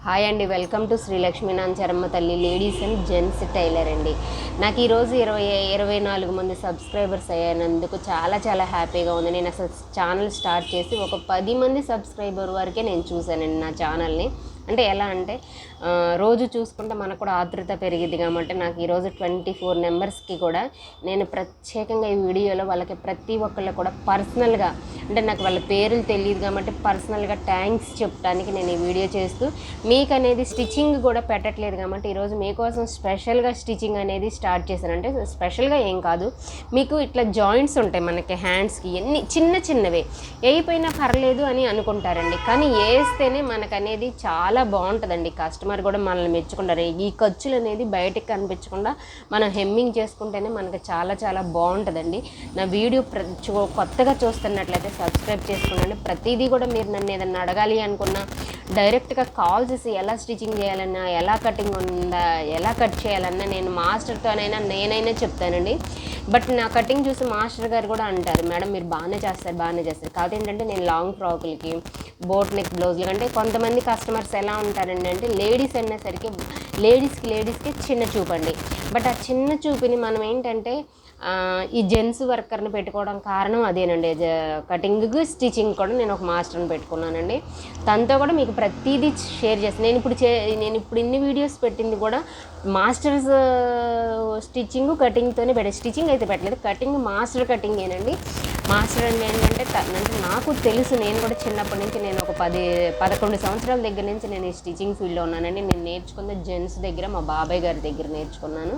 Hi అండి, welcome to Shri లక్ష్మీనాంచరమ్మ తల్లి ladies and gents tailor అండి. నాకు ఈరోజు 24 మంది సబ్స్క్రైబర్స్ అయ్యానందుకు చాలా చాలా హ్యాపీగా ఉంది. నేను అసలు ఛానల్ స్టార్ట్ చేసి ఒక 10 మంది సబ్స్క్రైబర్ వరకే నేను చూశానండి నా ఛానల్ని. అంటే ఎలా అంటే రోజు చూసుకుంటే మనకు కూడా ఆతృత పెరిగిద్ది కాబట్టి నాకు ఈరోజు 24 నెంబర్స్కి కూడా నేను ప్రత్యేకంగా ఈ వీడియోలో వాళ్ళకి ప్రతి ఒక్కళ్ళు కూడా పర్సనల్గా, అంటే నాకు వాళ్ళ పేర్లు తెలియదు కాబట్టి పర్సనల్గా థ్యాంక్స్ చెప్పడానికి నేను ఈ వీడియో చేస్తూ మీకు అనేది స్టిచ్చింగ్ కూడా పెట్టట్లేదు కాబట్టి ఈరోజు మీకోసం స్పెషల్గా స్టిచ్చింగ్ అనేది స్టార్ట్ చేశాను. అంటే స్పెషల్గా ఏం కాదు, మీకు ఇట్లా జాయింట్స్ ఉంటాయి మనకి హ్యాండ్స్కి, ఎన్ని చిన్న చిన్నవే వేయిపోయినా పర్లేదు అని అనుకుంటారండి, కానీ వేస్తేనే మనకు అనేది చాలా బాగుంటుందండి. కస్టమర్ కూడా మనల్ని మెచ్చుకుంటారు. ఈ ఖర్చులు అనేది బయటికి కనిపించకుండా మనం హెమ్మింగ్ చేసుకుంటేనే మనకు చాలా చాలా బాగుంటుందండి. నా వీడియో కొత్తగా చూస్తున్నట్లయితే సబ్స్క్రైబ్ చేసుకోండి. ప్రతిదీ కూడా మీరు నన్ను ఏదన్నా అడగాలి అనుకున్నా డైరెక్ట్గా కాల్ చేసి ఎలా స్టిచ్చింగ్ చేయాలన్నా, ఎలా కటింగ్ ఉందా, ఎలా కట్ చేయాలన్నా నేను మాస్టర్తోనైనా నేనైనా చెప్తానండి. బట్ నా కటింగ్ చూసి మాస్టర్ గారు కూడా అంటారు, మేడం మీరు బాగానే చేస్తారు కాకపోతే ఏంటంటే నేను లాంగ్ ఫ్రాకులకి, బోట్ నెక్ బ్లౌజులు అంటే కొంతమంది కస్టమర్స్ ఎలా ఉంటారండి అంటే లేడీస్ అనేసరికి లేడీస్కి చిన్న చూపండి. బట్ ఆ చిన్న చూపుని మనం ఏంటంటే ఈ జెంట్స్ వర్కర్ని పెట్టుకోవడం కారణం అదేనండి. కటింగ్ స్టిచ్చింగ్ కూడా నేను ఒక మాస్టర్ని పెట్టుకున్నానండి. తనతో కూడా మీకు ప్రతిదీ షేర్ చేస్తాను. నేను ఇప్పుడు ఇన్ని వీడియోస్ పెట్టింది కూడా మాస్టర్స్ స్టిచ్చింగ్ కటింగ్తోనే స్టిచ్చింగ్ అయితే పెట్టలేదు, కటింగ్ మాస్టర్ కటింగేనండి. మాస్టర్ అంటే ఏంటంటే నాకు తెలుసు, నేను కూడా చిన్నప్పటి నుంచి నేను ఒక 11 సంవత్సరాల దగ్గర నుంచి నేను ఈ స్టిచ్చింగ్ ఫీల్డ్లో ఉన్నానండి. నేను నేర్చుకున్న జెంట్స్ దగ్గర, మా బాబాయ్ గారి దగ్గర నేర్చుకున్నాను.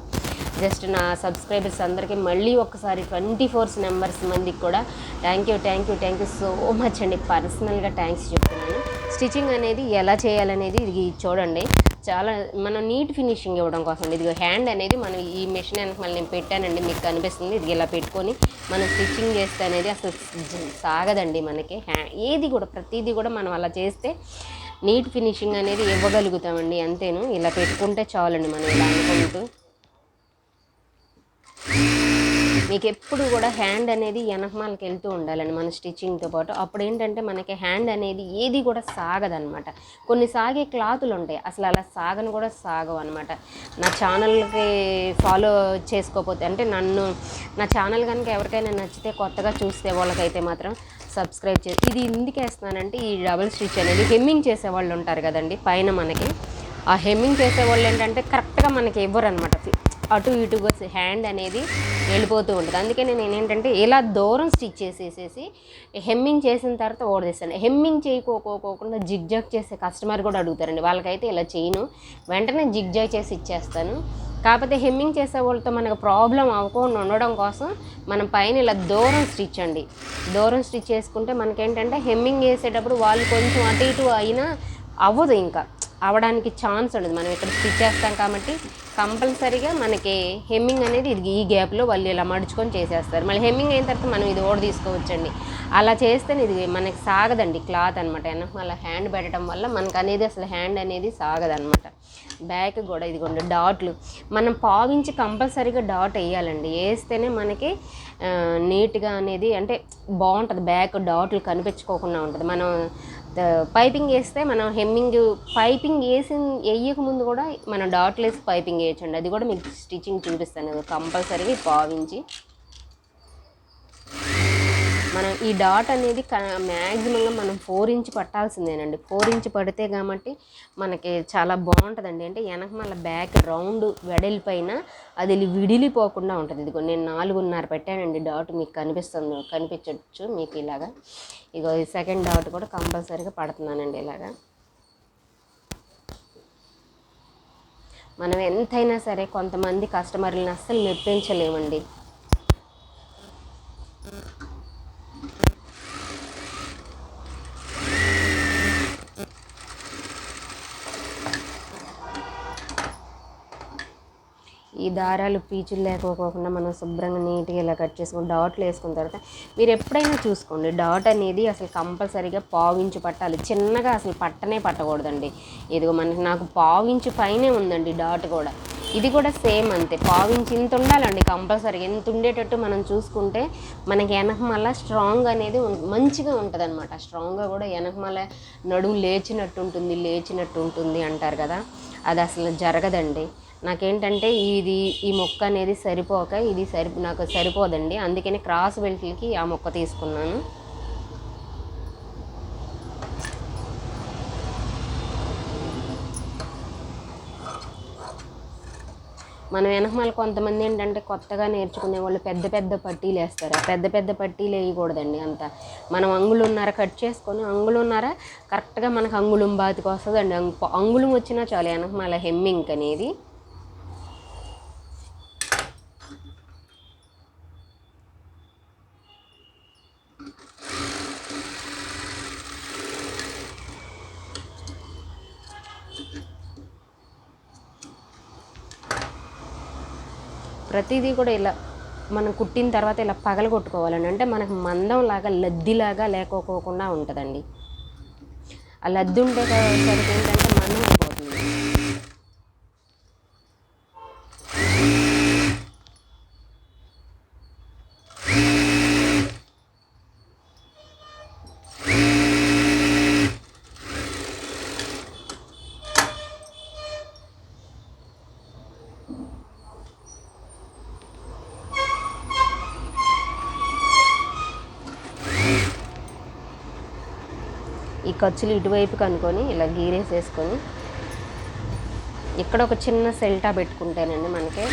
జస్ట్ నా సబ్స్క్రైబర్స్ అందరికీ మళ్ళీ ఒకసారి 24 నెంబర్స్ మందికి కూడా థ్యాంక్ యూ సో మచ్ అండి. పర్సనల్గా థ్యాంక్స్ చెప్తున్నాను. స్టిచ్చింగ్ అనేది ఎలా చేయాలనేది ఇది చూడండి. చాలా మనం నీట్ ఫినిషింగ్ ఇవ్వడం కోసం ఇది హ్యాండ్ అనేది మనం ఈ మెషిన్ వెనక మళ్ళీ నేను పెట్టానండి, మీకు కనిపిస్తుంది. ఇది ఇలా పెట్టుకొని మనం స్టిచ్చింగ్ చేస్తే అనేది అసలు సాగదండి మనకి. ఏది కూడా ప్రతిదీ కూడా మనం అలా చేస్తే నీట్ ఫినిషింగ్ అనేది ఇవ్వగలుగుతామండి. అంతేను, ఇలా పెట్టుకుంటే చాలండి. మనం ఇలా అనుకుంటూ మీకు ఎప్పుడు కూడా హ్యాండ్ అనేది వెనకమాలకి వెళ్తూ ఉండాలండి మన స్టిచ్చింగ్తో పాటు. అప్పుడు ఏంటంటే మనకి హ్యాండ్ అనేది ఏది కూడా సాగదనమాట. కొన్ని సాగే క్లాతులు ఉంటాయి, అసలు అలా సాగను కూడా సాగవు అనమాట. నా ఛానల్కి ఫాలో చేసుకోకపోతే, అంటే నా ఛానల్ కనుక ఎవరికైనా నచ్చితే కొత్తగా చూస్తే వాళ్ళకైతే మాత్రం సబ్స్క్రైబ్ చేసి, ఇది ఎందుకు వేస్తున్నానంటే ఈ డబుల్ స్టిచ్ అనేది హెమ్మింగ్ చేసేవాళ్ళు ఉంటారు కదండి పైన మనకి. ఆ హెమ్మింగ్ చేసేవాళ్ళు ఏంటంటే కరెక్ట్గా మనకి ఇవ్వరు అనమాట, అటు ఇటుగా హ్యాండ్ అనేది వెళ్ళిపోతూ ఉంటుంది. అందుకే నేను ఏంటంటే ఇలా దూరం స్టిచ్ చేసేసేసి హెమ్మింగ్ చేసిన తర్వాత ఓడదీస్తాను. హెమ్మింగ్ చేయకోకుండా జిగ్జాగ్ చేసే కస్టమర్ కూడా అడుగుతారండి, వాళ్ళకైతే ఇలా చేయను, వెంటనే జిగ్జాగ్ చేసి ఇచ్చేస్తాను. కాకపోతే హెమ్మింగ్ చేసే వాళ్ళతో మనకు ప్రాబ్లం అవ్వకుండా ఉండడం కోసం మనం పైన ఇలా దూరం స్టిచ్ చేసుకుంటే మనకేంటంటే హెమ్మింగ్ వేసేటప్పుడు వాళ్ళు కొంచెం అటు ఇటు అయినా అవ్వదు, ఇంకా అవ్వడానికి ఛాన్స్ ఉండదు. మనం ఇక్కడ స్టిచ్ చేస్తాం కాబట్టి కంపల్సరీగా మనకి హెమ్మింగ్ అనేది ఇది ఈ గ్యాప్లో వాళ్ళు ఇలా మడుచుకొని చేసేస్తారు. మళ్ళీ హెమ్మింగ్ అయిన తర్వాత మనం ఇది ఓడ తీసుకోవచ్చండి. అలా చేస్తేనే ఇది మనకి సాగదండి క్లాత్ అనమాట. వెనక మళ్ళీ హ్యాండ్ పెట్టడం వల్ల మనకు అనేది అసలు హ్యాండ్ అనేది సాగదనమాట. బ్యాక్ కూడా ఇదిగోండి డాట్లు మనం పావించి కంపల్సరీగా డాట్ వేయాలండి, వేస్తేనే మనకి నీట్గా అనేది అంటే బాగుంటుంది. బ్యాక్ డాట్లు కనిపించుకోకుండా ఉంటుంది. మనం పైపింగ్ వేస్తే మనం పైపింగ్ వేయక ముందు కూడా మనం డాట్లు వేసి పైపింగ్ వేయచ్చండి. అది కూడా మీకు స్టిచ్చింగ్ చూపిస్తాను. కంపల్సరీగా పావించి మనం ఈ డాట్ అనేది మ్యాక్సిమంగా మనం 4 ఇంచ్ పట్టాల్సిందేనండి. 4 ఇంచ్ పడితే కాబట్టి మనకి చాలా బాగుంటుందండి. అంటే వెనక మళ్ళీ బ్యాక్ రౌండ్ వెడల్పైన అది విడిలిపోకుండా ఉంటుంది. ఇదిగో నేను 4.5 పెట్టానండి డాట్, మీకు కనిపించవచ్చు మీకు ఇలాగా. ఇగో ఈ సెకండ్ డాట్ కూడా కంపల్సరీగా పడుతున్నానండి ఇలాగా. మనం ఎంతైనా సరే కొంతమంది కస్టమర్లను అస్సలు మెప్పించలేమండి. ఈ దారాలు పీచులు లేకపోకుండా మనం శుభ్రంగా నీట్గా ఇలా కట్ చేసుకుని డాట్లు వేసుకున్న తర్వాత మీరు ఎప్పుడైనా చూసుకోండి, డాట్ అనేది అసలు కంపల్సరీగా పావించి పట్టాలి. చిన్నగా అసలు పట్టకూడదండి. ఇదిగో నాకు పావించి పైనే ఉందండి డాట్ కూడా. ఇది కూడా సేమ్ అంతే, పావించి ఇంత ఉండాలండి కంపల్సరీ. ఎంత ఉండేటట్టు మనం చూసుకుంటే మనకి వెనకమాల స్ట్రాంగ్ అనేది మంచిగా ఉంటుంది అనమాట. స్ట్రాంగ్గా కూడా వెనకమాల నడుము లేచినట్టు ఉంటుంది అంటారు కదా, అది అసలు జరగదండి. నాకేంటంటే ఈ మొక్క అనేది సరిపోక నాకు సరిపోదండి, అందుకని క్రాస్ బెల్ట్లకి ఆ మొక్క తీసుకున్నాను. మనం వెనకమాల కొంతమంది ఏంటంటే కొత్తగా నేర్చుకునే వాళ్ళు పెద్ద పెద్ద పట్టీలు వేస్తారు. ఆ పెద్ద పెద్ద పట్టీలు వేయకూడదండి. అంత మనం అంగుళంన్నర కట్ చేసుకొని అంగుళంన్నర కరెక్ట్గా మనకు అంగుళం బాతికి వస్తుందండి. అంగుళం వచ్చినా చాలు వెనకమాల హెమ్మింగ్ అనేది. ప్రతిదీ కూడా ఇలా మనం కుట్టిన తర్వాత ఇలా పగలగొట్టుకోవాలండి. అంటే మనకు మందంలాగా లద్దిలాగా లేకోకుండా ఉంటుందండి. ఆ లద్ది ఉంటే సరికి ఏంటంటే మందం అయిపోతుంది. ఈ ఖర్చులు ఇటువైపుకి అనుకొని ఇలా గీరేసేసుకొని ఇక్కడ ఒక చిన్న సెల్టా పెట్టుకుంటేనండి మనకి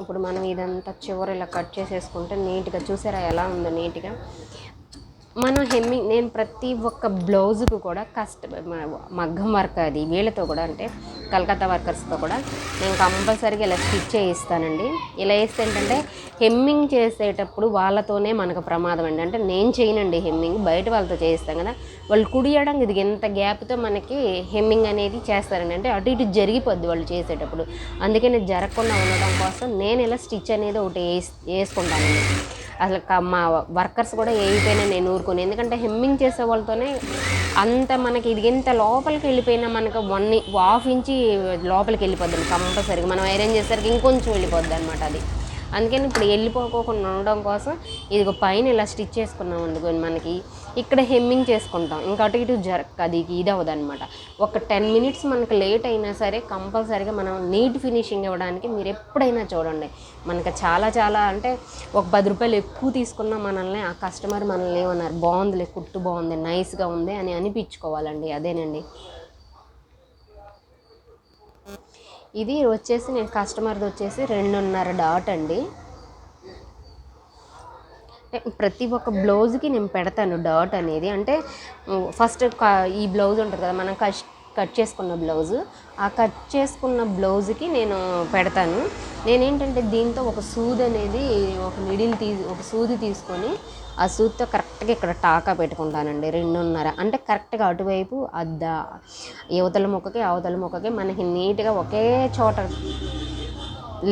ఇప్పుడు మనం ఇదంతా చివరి ఇలా కట్ చేసేసుకుంటే నీట్గా చూసారా ఎలా ఉందో నీట్గా. మనం హెమ్మింగ్ నేను ప్రతి ఒక్క బ్లౌజుకు కూడా మగ్గం వర్క్ అది వీళ్ళతో కూడా అంటే కలకత్తా వర్కర్స్తో కూడా నేను కంపల్సరీగా ఇలా స్టిచ్ చేయిస్తానండి. ఇలా వేస్తే ఏంటంటే హెమ్మింగ్ చేసేటప్పుడు వాళ్ళతోనే మనకు ప్రమాదం అండి. అంటే నేను చేయనండి హెమ్మింగ్, బయట వాళ్ళతో చేయిస్తాం కదా, వాళ్ళు కుడియడం ఇది ఎంత గ్యాప్తో మనకి హెమ్మింగ్ అనేది చేస్తారండి. అంటే అటు ఇటు జరిగిపోద్ది వాళ్ళు చేసేటప్పుడు, అందుకని జరగకుండా ఉండడం కోసం నేను ఇలా స్టిచ్ అనేది ఒకటి వేసుకుంటానండి. అసలు మా వర్కర్స్ కూడా ఏయిపోయినా నేను ఊరుకోను, ఎందుకంటే హెమ్మింగ్ చేసే వాళ్ళతోనే అంత మనకి ఇది ఎంత లోపలికి వెళ్ళిపోయినా మనకు 1.5 ఇంచి లోపలికి వెళ్ళిపోద్ది కంపల్సరీగా. మనం ఐరన్ చేసేసరికి ఇంకొంచెం వెళ్ళిపోద్ది అనమాట అది. అందుకని ఇప్పుడు వెళ్ళిపోకుండా ఉండడం కోసం ఇది పైన ఇలా స్టిచ్ చేసుకున్నాం అందుకని మనకి ఇక్కడ హెమ్మింగ్ చేసుకుంటాం, ఇంకా అటు ఇటు అది ఇది అవ్వదు అనమాట. ఒక 10 మినిట్స్ మనకు లేట్ అయినా సరే కంపల్సరీగా మనం నీట్ ఫినిషింగ్ ఇవ్వడానికి మీరు ఎప్పుడైనా చూడండి. మనకు చాలా చాలా అంటే ఒక 10 రూపాయలు ఎక్కువ తీసుకున్న మనల్ని ఆ కస్టమర్ మనల్ని ఏమన్నారు, బాగుందిలే కుట్టు బాగుంది నైస్గా ఉంది అని అనిపించుకోవాలండి. అదేనండి ఇది వచ్చేసి నేను కస్టమర్ది వచ్చేసి 2.5 డాట్ అండి. ప్రతి ఒక్క బ్లౌజ్కి నేను పెడతాను డాట్ అనేది. అంటే ఫస్ట్ ఈ బ్లౌజ్ ఉంటుంది కదా మనం కట్ చేసుకున్న బ్లౌజు, ఆ కట్ చేసుకున్న బ్లౌజ్కి నేను పెడతాను. నేనేంటంటే దీంతో ఒక సూది అనేది ఒక సూది తీసుకొని ఆ సూదితో కరెక్ట్గా ఇక్కడ టాకా పెట్టుకుంటానండి 2.5. అంటే కరెక్ట్గా అటువైపు అవతల మొక్కకి మనకి నీట్గా ఒకే చోట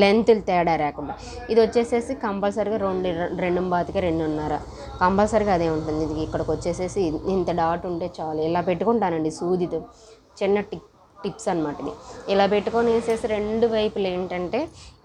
లెంత్లు తేడా రాకుండా. ఇది వచ్చేసేసి కంపల్సరీగా 2.5 కంపల్సరీగా అదే ఉంటుంది. ఇది ఇక్కడికి వచ్చేసేసి ఇంత డాట్ ఉంటే చాలు, ఇలా పెట్టుకుంటానండి సూదితో. చిన్న టిప్స్ అనమాట ఇది. ఇలా పెట్టుకొని వేసేసి రెండు వైపులు ఏంటంటే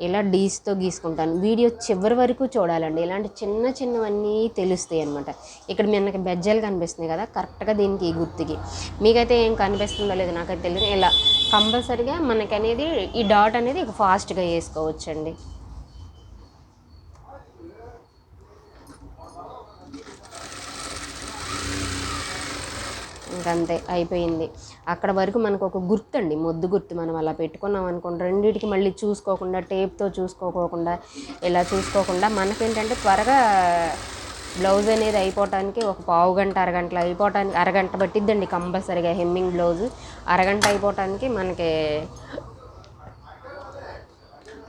ఇలా డీస్తో గీసుకుంటాను. వీడియో చివరి వరకు చూడాలండి, ఇలాంటి చిన్న చిన్నవన్నీ తెలుస్తాయి అనమాట. ఇక్కడ మనకి బెజ్జలు కనిపిస్తున్నాయి కదా, కరెక్ట్గా దీనికి ఈ గుర్తుకి. మీకైతే ఏం కనిపిస్తుందో లేదు నాకైతే తెలియదు. ఇలా కంపల్సరిగా మనకి అనేది ఈ డాట్ అనేది ఫాస్ట్గా వేసుకోవచ్చండి. ఇంకంతే అయిపోయింది. అక్కడ వరకు మనకు ఒక గుర్తు అండి, మొద్దు గుర్తు. మనం అలా పెట్టుకున్నాం అనుకోండి, రెండింటికి మళ్ళీ చూసుకోకుండా, టేప్తో చూసుకోకుండా, ఇలా చూసుకోకుండా మనకేంటంటే త్వరగా బ్లౌజ్ అనేది అయిపోవటానికి ఒక పావు గంట అరగంటలో అయిపోవటానికి, అరగంట పట్టిద్దండి కంపల్సరీగా. హెమ్మింగ్ బ్లౌజు అరగంట అయిపోవటానికి మనకి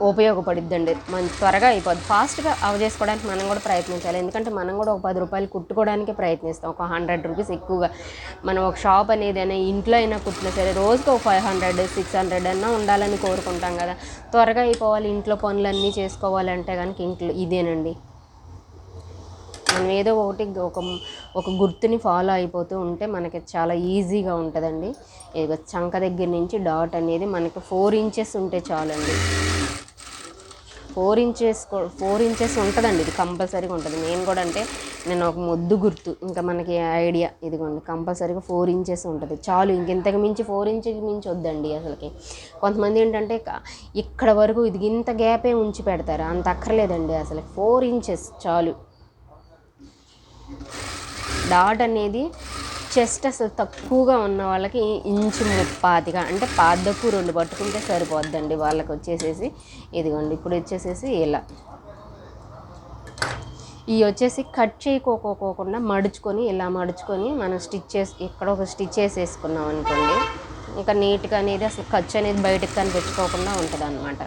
ఉపయోగపడుద్దండి. మన త్వరగా అయిపోద్ది. ఫాస్ట్గా చేసుకోవడానికి మనం కూడా ప్రయత్నించాలి. ఎందుకంటే మనం కూడా ఒక 10 రూపాయలు కుట్టుకోవడానికి ప్రయత్నిస్తాం. ఒక 100 రూపీస్ ఎక్కువగా మనం ఒక షాప్ అనేది అయినా ఇంట్లో అయినా కుట్టినా సరే రోజుకి ఒక 500 600 అన్నా ఉండాలని కోరుకుంటాం కదా. త్వరగా అయిపోవాలి, ఇంట్లో పనులన్నీ చేసుకోవాలంటే కనుక ఇంట్లో ఇదేనండి. మనం ఏదో ఒకటి ఒక గుర్తుని ఫాలో అయిపోతూ ఉంటే మనకి చాలా ఈజీగా ఉంటుందండి. ఇక చంక దగ్గర నుంచి డాట్ అనేది మనకి 4 ఇంచెస్ ఉంటే చాలండి. 4 ఇంచెస్ ఉంటుందండి, ఇది కంపల్సరీగా ఉంటుంది. నేను కూడా అంటే నేను ఒక మొద్దు గుర్తు, ఇంకా మనకి ఐడియా ఇదిగోండి, కంపల్సరీగా 4 ఇంచెస్ ఉంటుంది చాలు. ఇంతకు మించి 4 ఇంచెస్ మించి వద్దండి అసలుకి. కొంతమంది ఏంటంటే ఇక్కడ వరకు ఇది ఇంత గ్యాపే ఉంచి పెడతారు, అంత అక్కర్లేదండి అసలు. 4 ఇంచెస్ చాలు. డాట్ అనేది చెస్ట్ అసలు తక్కువగా ఉన్న వాళ్ళకి ఇంచు 35 అంటే పాదకు 2 పట్టుకుంటే సరిపోద్దండి వాళ్ళకి వచ్చేసేసి. ఇదిగోండి ఇప్పుడు వచ్చేసేసి ఇలా ఇవి వచ్చేసి కట్ చేయకోకుండా మడుచుకొని, ఇలా మడుచుకొని మనం ఇక్కడ ఒక స్టిచ్ వేసేసుకున్నాం అనుకోండి, ఇంకా నీట్గా అనేది అసలు ఖర్చు అనేది బయటకు కనిపించుకోకుండా ఉంటుంది అన్నమాట.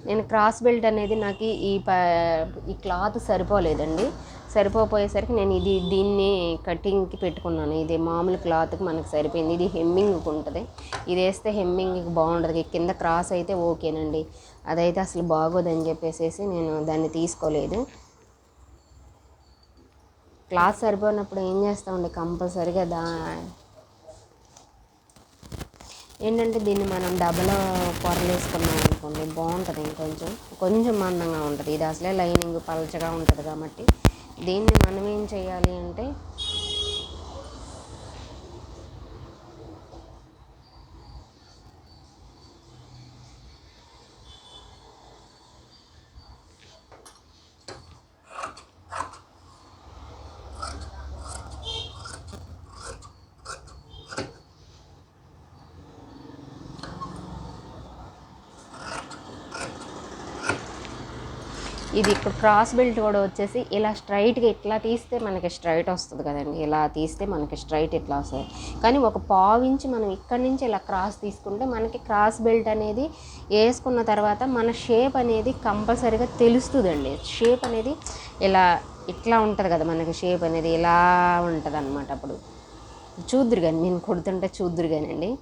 నేను క్రాస్ బెల్ట్ అనేది నాకు ఈ క్లాత్ సరిపోలేదండి. సరిపోయేసరికి నేను దీన్ని కటింగ్కి పెట్టుకున్నాను. ఇది మామూలు క్లాత్కి మనకు సరిపోయింది. ఇది హెమ్మింగ్కి ఉంటుంది, ఇది వేస్తే హెమ్మింగ్కి బాగుంటుంది. కింద క్రాస్ అయితే ఓకేనండి, అదైతే అసలు బాగోదని చెప్పేసి నేను దాన్ని తీసుకోలేదు. క్లాత్ సరిపోయినప్పుడు ఏం చేస్తామండి, కంపల్సరీగా ఏంటంటే దీన్ని మనం డబ్బలో పొరలు వేసుకున్నాం అనుకోండి బాగుంటుంది. కొంచెం మందంగా ఉంటుంది. ఇది అసలే లైనింగ్ పలచగా ఉంటుంది కాబట్టి దీన్ని మనం ఏం చేయాలి అంటే ఇది ఇక్కడ క్రాస్ బెల్ట్ కూడా వచ్చేసి ఇలా స్ట్రైట్గా ఇట్లా తీస్తే మనకి స్ట్రైట్ వస్తుంది కదండి, ఇలా తీస్తే మనకి స్ట్రైట్ ఇట్లా వస్తుంది. కానీ ఒక పావు ఇంచు మనం ఇక్కడి నుంచి ఇలా క్రాస్ తీసుకుంటే మనకి క్రాస్ బెల్ట్ అనేది వేసుకున్న తర్వాత మన షేప్ అనేది కంపల్సరీగా తెలుస్తుందండి. షేప్ అనేది ఇట్లా ఉంటుంది కదా, మనకి షేప్ అనేది ఇలా ఉంటుంది అన్నమాట. అప్పుడు చూద్దురు కానీ, నేను కుడుతుంటే చూద్దురు కానండి.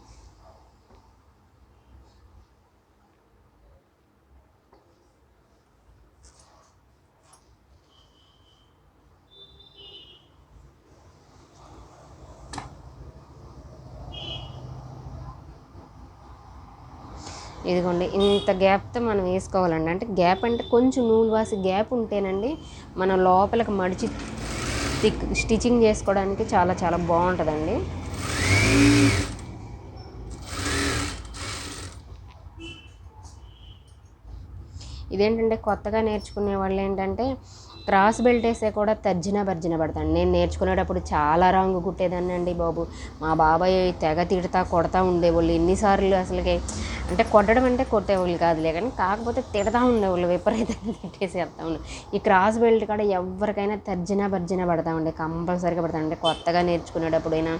ఇదిగోండి ఇంత గ్యాప్తో మనం వేసుకోవాలండి. అంటే గ్యాప్ అంటే కొంచెం నూలు వాసి గ్యాప్ ఉంటేనండి మనం లోపలికి మడిచి స్టిచ్చింగ్ చేసుకోవడానికి చాలా చాలా బాగుంటుందండి. ఇదేంటంటే కొత్తగా నేర్చుకునే వాళ్ళు ఏంటంటే క్రాస్ బెల్ట్ వేసే కూడా తర్జన భర్జన పడతాను. నేను నేర్చుకునేటప్పుడు చాలా రాంగు కుట్టేదాన్ని అండి బాబు. మా బాబాయ్ తెగ కొడతా ఉండేవాళ్ళు ఎన్నిసార్లు. అసలుకి అంటే కొట్టడం అంటే కొట్టేవాళ్ళు కాదులే, కానీ కాకపోతే తిడతా ఉండేవాళ్ళు, విపరీతంగా తిట్టేసేస్తా ఉండే. ఈ క్రాస్ బెల్ట్ కూడా ఎవరికైనా తర్జన భర్జన పడతా ఉండే, కంపల్సరీగా పడతా ఉండే. కొత్తగా నేర్చుకునేటప్పుడైనా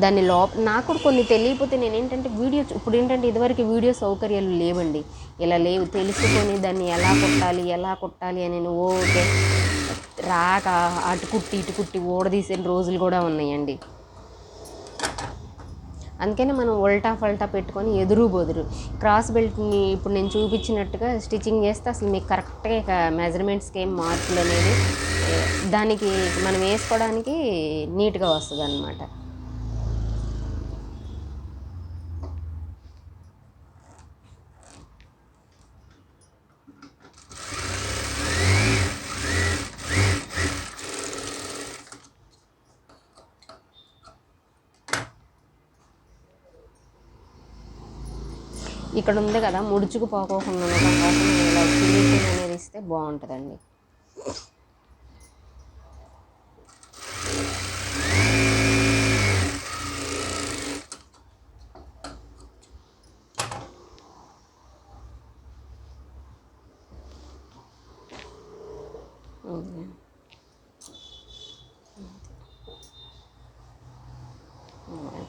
దాన్ని నాకు కొన్ని తెలియకపోతే నేను ఏంటంటే ఇప్పుడు ఏంటంటే ఇదివరకు వీడియో సౌకర్యాలు లేవండి, ఇలా లేవు. తెలుసుకొని దాన్ని ఎలా కుట్టాలి అని ఓకే రాక అటు కుట్టి ఇటు కుట్టి ఊడదీసిన రోజులు కూడా ఉన్నాయండి. అందుకని మనం ఉల్టా ఫల్టా పెట్టుకొని ఎదురు బొదురు క్రాస్ బెల్ట్ని ఇప్పుడు నేను చూపించినట్టుగా స్టిచ్చింగ్ చేస్తే అసలు మీకు కరెక్ట్గా ఇక మెజర్మెంట్స్కి ఏం మార్పులు అనేది దానికి మనం వేసుకోవడానికి నీట్గా వస్తుంది అన్నమాట. ఇక్కడ ఉంది కదా ముడుచుకు పోకోకుండా ఉండడం కోసం ఇలా ఫినిషింగ్ అనేది ఇస్తే బాగుంటుందండి.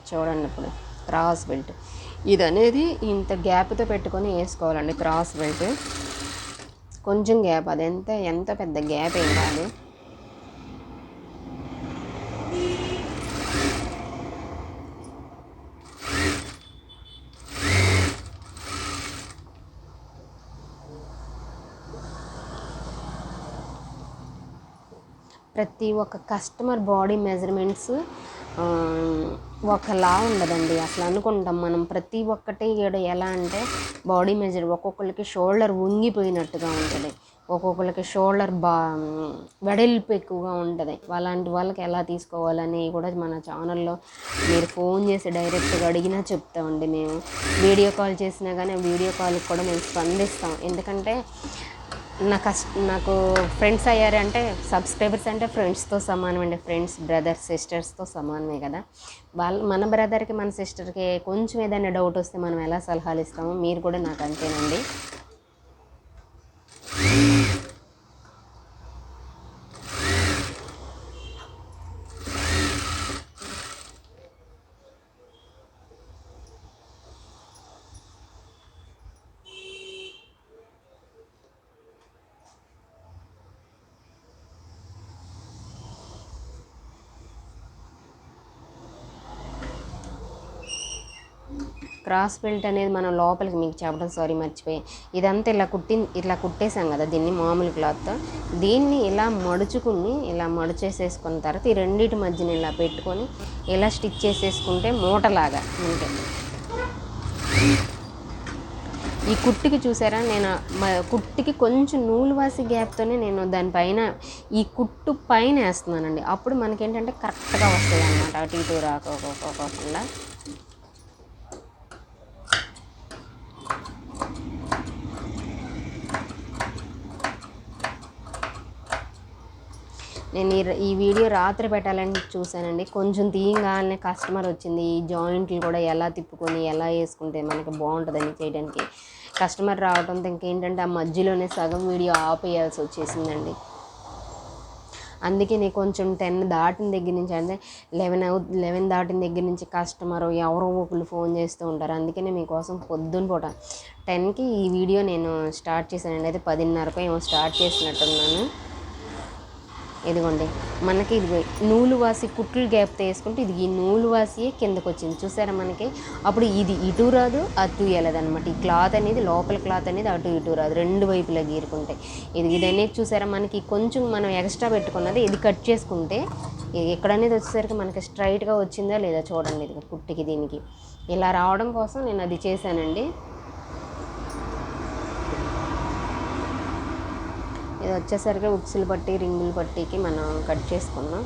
చూడండి ఇప్పుడు క్రాస్ బెల్ట్ ఇది అనేది ఇంత గ్యాప్తో పెట్టుకొని వేసుకోవాలండి. క్రాస్ బెల్ట్ కొంచెం గ్యాప్, అది ఎంత పెద్ద గ్యాప్ ఏం కాదు. ప్రతి ఒక్క కస్టమర్ బాడీ మెజర్మెంట్స్ ఒకలా ఉండదండి. అసలు అనుకుంటాం మనం ప్రతి ఒక్కటి ఎలా అంటే బాడీ మెజర్ ఒక్కొక్కరికి షోల్డర్ వంగిపోయినట్టుగా ఉంటుంది, ఒక్కొక్కరికి షోల్డర్ వెడల్పు ఎక్కువగా ఉంటుంది. అలాంటి వాళ్ళకి ఎలా తీసుకోవాలని కూడా మన ఛానల్లో మీరు ఫోన్ చేసి డైరెక్ట్గా అడిగినా చెప్తామండి. మేము వీడియో కాల్ చేసినా కానీ వీడియో కాల్కి కూడా మేము స్పందిస్తాం. ఎందుకంటే నాకు ఫ్రెండ్స్ అయ్యారంటే సబ్స్క్రైబర్స్ అంటే ఫ్రెండ్స్తో సమానం అండి. ఫ్రెండ్స్, బ్రదర్స్, సిస్టర్స్తో సమానమే కదా. మన బ్రదర్కి మన సిస్టర్కి కొంచెం ఏదైనా డౌట్ వస్తే మనం ఎలా సలహాలు ఇస్తామో మీరు కూడా నాకు అంతేనండి. క్రాస్ బెల్ట్ అనేది మనం లోపలికి మీకు చెప్పడం మర్చిపోయి ఇదంతా ఇలా కుట్టేసాం కదా దీన్ని మామూలు క్లాత్తో. దీన్ని ఇలా మడుచుకుని ఇలా మడిచేసేసుకున్న తర్వాత ఈ రెండింటి మధ్యన ఇలా పెట్టుకొని ఇలా స్టిచ్ చేసేసుకుంటే మూటలాగా మనకి ఈ కుట్టుకి చూసారా, నేను కుట్టుకి కొంచెం నూలు వాసి గ్యాప్తోనే నేను దానిపైన ఈ కుట్టు పైన వేస్తున్నానండి. అప్పుడు మనకేంటంటే కరెక్ట్గా వస్తుంది అన్నమాట, అటు ఇటు రాకోకుండా. నేను ఈ వీడియో రాత్రి పెట్టాలని చూశానండి. కొంచెం తీయంగానే కస్టమర్ వచ్చింది. ఈ జాయింట్లు కూడా ఎలా తిప్పుకొని ఎలా వేసుకుంటే మనకి బాగుంటుందని చేయడానికి కస్టమర్ రావడంతో ఇంకేంటంటే ఆ మధ్యలోనే సగం వీడియో ఆపేయాల్సి వచ్చేసిందండి. అందుకే నేను కొంచెం 10 దాటిన దగ్గర నుంచి అంటే 11 దాటిన దగ్గర నుంచి కస్టమర్ ఎవరో ఒకళ్ళు ఫోన్ చేస్తూ ఉంటారు. అందుకనే మీకోసం పొద్దున్న పూట 10కి ఈ వీడియో నేను స్టార్ట్ చేశానండి. అయితే 10:30 ఏమో స్టార్ట్ చేసినట్టున్నాను. ఇదిగోండి మనకి ఇది నూలు వాసి కుట్లు గ్యాప్తో వేసుకుంటే ఇది ఈ నూలు వాసియే కిందకు వచ్చింది చూసారా మనకి. అప్పుడు ఇది ఇటు రాదు అటు వెళ్ళదనమాట. ఈ క్లాత్ అనేది లోపల క్లాత్ అనేది అటు ఇటు రాదు, రెండు వైపులా గీరుకుంటాయి. ఇది అనేది చూసారా మనకి కొంచెం మనం ఎక్స్ట్రా పెట్టుకున్నది ఇది కట్ చేసుకుంటే ఎక్కడ అనేది వచ్చేసరికి మనకి స్ట్రైట్గా వచ్చిందా లేదా చూడండి. ఇది కుట్టికి దీనికి ఇలా రావడం కోసం నేను అది చేశానండి. ఇది వచ్చేసరికి ఉక్సులు పట్టి రింగులు పట్టికి మనం కట్ చేసుకున్నాం.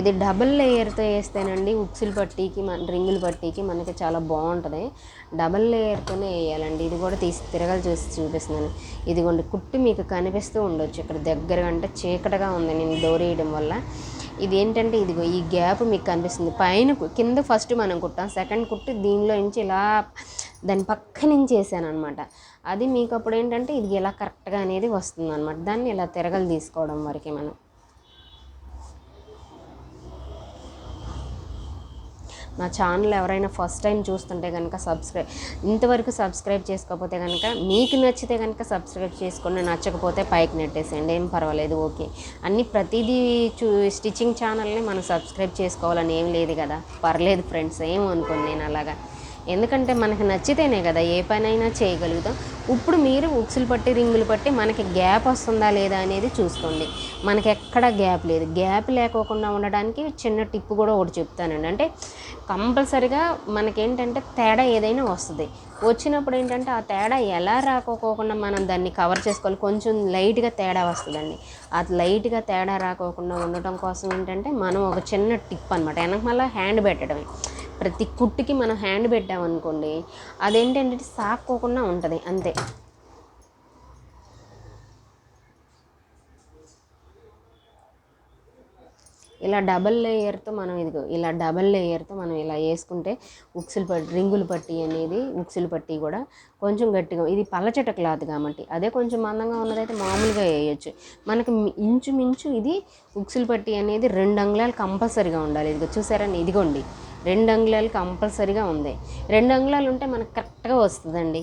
ఇది డబుల్ లేయర్తో వేస్తేనండి ఉక్సులు పట్టీకి రింగుల పట్టీకి మనకి చాలా బాగుంటుంది. డబుల్ లేయర్తోనే వేయాలండి. ఇది కూడా తిరగలు చూపిస్తున్నాను. ఇదిగోండి కుట్టు మీకు కనిపిస్తూ ఉండొచ్చు. ఇక్కడ దగ్గరగా అంటే చీకటిగా ఉంది నేను డోర్ వేయడం వల్ల. ఇది ఏంటంటే ఇదిగో ఈ గ్యాప్ మీకు కనిపిస్తుంది. పైన కింద ఫస్ట్ మనం కుట్టాం, సెకండ్ కుట్టు దీనిలో నుంచి ఇలా దాని పక్క నుంచి వేసాను అనమాట. అది మీకు అప్పుడు ఏంటంటే ఇది ఇలా కరెక్ట్గా అనేది వస్తుంది అనమాట. దాన్ని ఇలా తిరగలు తీసుకోవడం వరకే మనం. నా ఛానల్ ఎవరైనా ఫస్ట్ టైం చూస్తుంటే కనుక ఇంతవరకు సబ్స్క్రైబ్ చేసుకోకపోతే కనుక మీకు నచ్చితే కనుక సబ్స్క్రైబ్ చేసుకోండి, నచ్చకపోతే పైకి నెట్టేసేయండి, ఏం పర్వాలేదు, ఓకే. ప్రతిదీ స్టిచ్చింగ్ ఛానల్ని మనం సబ్స్క్రైబ్ చేసుకోవాలని ఏం లేదు కదా, పర్లేదు ఫ్రెండ్స్, ఏం అనుకోండి నేను అలాగా. ఎందుకంటే మనకు నచ్చితేనే కదా ఏ పనైనా చేయగలుగుతాం. ఇప్పుడు మీరు ఉక్సులు పట్టి రింగులు పట్టి మనకి గ్యాప్ వస్తుందా లేదా అనేది చూసుకోండి. మనకి ఎక్కడ గ్యాప్ లేదు. గ్యాప్ లేకోకుండా ఉండడానికి చిన్న టిప్ కూడా ఒకటి చెప్తానండి. అంటే కంపల్సరిగా మనకేంటంటే తేడా ఏదైనా వస్తుంది. వచ్చినప్పుడు ఏంటంటే ఆ తేడా ఎలా రాకోకుండా మనం దాన్ని కవర్ చేసుకోవాలి. కొంచెం లైట్గా తేడా వస్తుందండి. అది లైట్గా తేడా రాకోకుండా ఉండటం కోసం ఏంటంటే మనం ఒక చిన్న టిప్ అనమాట, వెనక మళ్ళీ హ్యాండ్ పెట్టడమే. ప్రతి కుట్టుకి మనం హ్యాండ్ పెట్టామనుకోండి, అదేంటంటే సాక్కోకుండా ఉంటుంది అంతే. ఇలా డబల్ లేయర్తో మనం ఇలా వేసుకుంటే రింగులు పట్టి అనేది ఉక్సులు పట్టి కూడా కొంచెం గట్టిగా, ఇది పలచట క్లాత్ కాబట్టి, అదే కొంచెం మందంగా ఉన్నదైతే మామూలుగా వేయచ్చు. మనకి ఇంచుమించు ఇది ఉక్సులు పట్టి అనేది 2 అంగుళాలు కంపల్సరీగా ఉండాలి. ఇదిగో చూసారని, ఇదిగోండి 2 అంగుళాలు కంపల్సరీగా ఉంది. 2 అంగుళాలు ఉంటే మనకు కరెక్ట్గా వస్తుందండి.